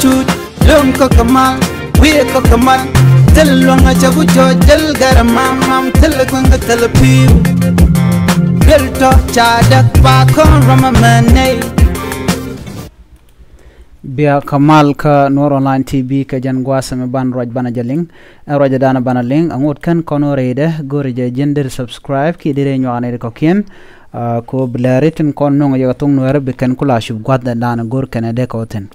chuj lum ko kamal we ko kamal tel longa chagu jojal garamam mam tel kunga tel piu belto chadak pa kon ramamane Bia Kamal ka Noor Online TV ka jan gwasa me ban roj bana jaling roj dana bana ling angut kan kono rede gore je gender subscribe ki dire nyo ane ko kien ko blaritin kon no yo tung no rebe kan kula shub gwada dana gor kan de ko ten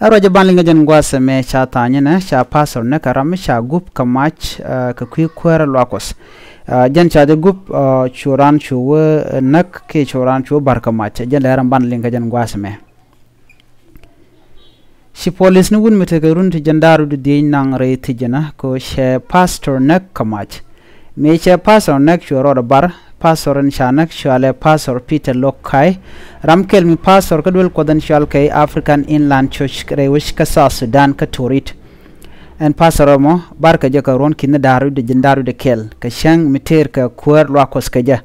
roj ban ling jan gwasa me cha tanya na cha pasor na karam cha gup ka match ka kwi kwera lokos jan cha de gup churan chuwe nak ke churan chu bar ka match jan leram ban ling ka jan gwasa me si police nu gun mete garun ti jandaru de nang re ti jana ko she pastor nak kamach me che pastor nak choro bar pastor en shanak shale pastor Peter Lokai ramkel mi pastor kadwel kodan shal kai African Inland Church re wish ka South Sudan ka torit en pastor mo bar ka je ka ron kin daru de jandaru de kel ka shang miter ka kuer lokos ka ja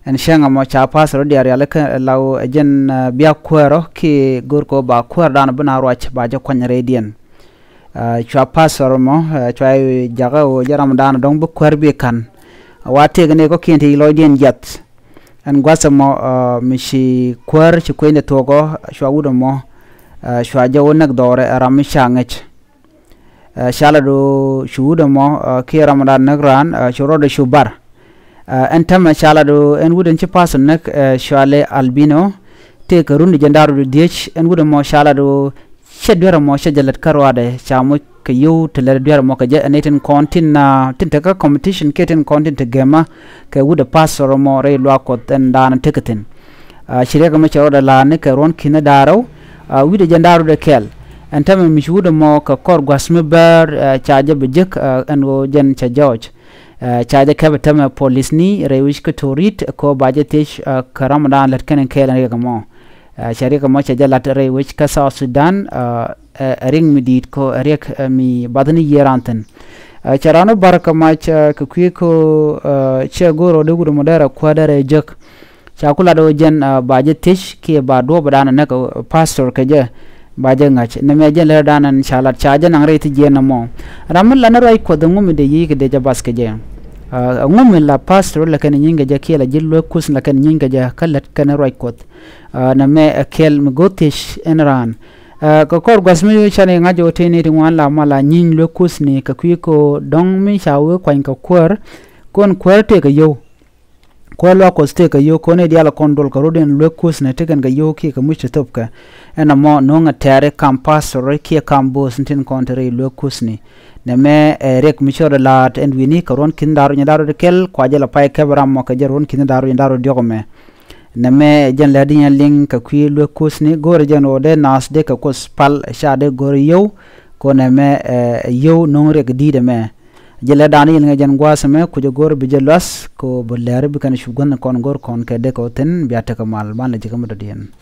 en shanga mo cha pastor diar yale ka law jen biya kuero ki gorko ba kuer dan bana roach ba je kon redien cha pastor mo cha jaga o jaram dan dong bu kuer bi kan wate gane ko kenti loidien jet en gwasa mo mishi kuer ci ko ne togo cha wudo mo cha jawo nak dore ram shangech shala do shudo mo ki ramadan nagran choro de shubar entama shala do en wuden ci pass nak shale albino te ka rundi jandaru dech en wuden mo shala do shedwera mo shajalat karwade chamu ka yu tele dwera mo ka je anatin content na tinta ka competition keten content gema ka wuda passor mo re lo ko ten dan tiketin shire ka mo chawda la ne ka ron kina daraw wuda jandaru de kel entama mi wuda mo ka kor gwasme ber chaje bejek en go jen cha george chaje kabetama police ni rewish ko torit ko bajetesh karamdan latken kelen ga mo shari ka mo chaje lat rewish ka South Sudan ring midit ko rek mi badani yeranten charano baraka ma cha ko che goro de gudu modera kwadare jek chakula do jen bajetesh ki ba do badana na pastor ka je baje ngach na me jen le danan chalat chaje nang reti jena mo ramul la na rai ko de ngum de yi ke de jabas ke je ngum la pastor la kan nyinga je kela jillo kus la kan nyinga je kallat kan rai ko na me kel mi gotish enran ko kor gasmi chane ngajo tene ti wala mala nyin lo kus ni ka ko dong mi chawe kwan ka kwar kon kwarte ka yo ko lo ko ste ka yo ko ne diala kondol ka roden lo kus ne tegen ga yo ki ka muchte topka ena mo no nga tare campus ro ki kambo sintin kontre lo kus ni ne me rek mi chora lat en wini ka ron kin daru nyadaru de kel kwa jela pay kebram mo ka jeron kin daru nyadaru diogome ne me jen la dinya ling ka kwi lo kus ni gore jen o de nas de ka kus pal shade gore yo ko ne me yo no rek di de me jela dani nga jan gwasame ku jogor bi jelas ko bollere bi kan shugon kon gor kon ke de ko ten biata kamal ban la jikam dodien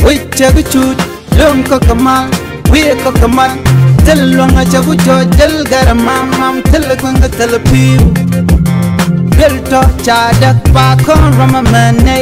oi chagu chut lum ko kamal we ko kamal tel longa chagu jojal garamam mam tel kunga tel piu belto chadak pa kon ramamane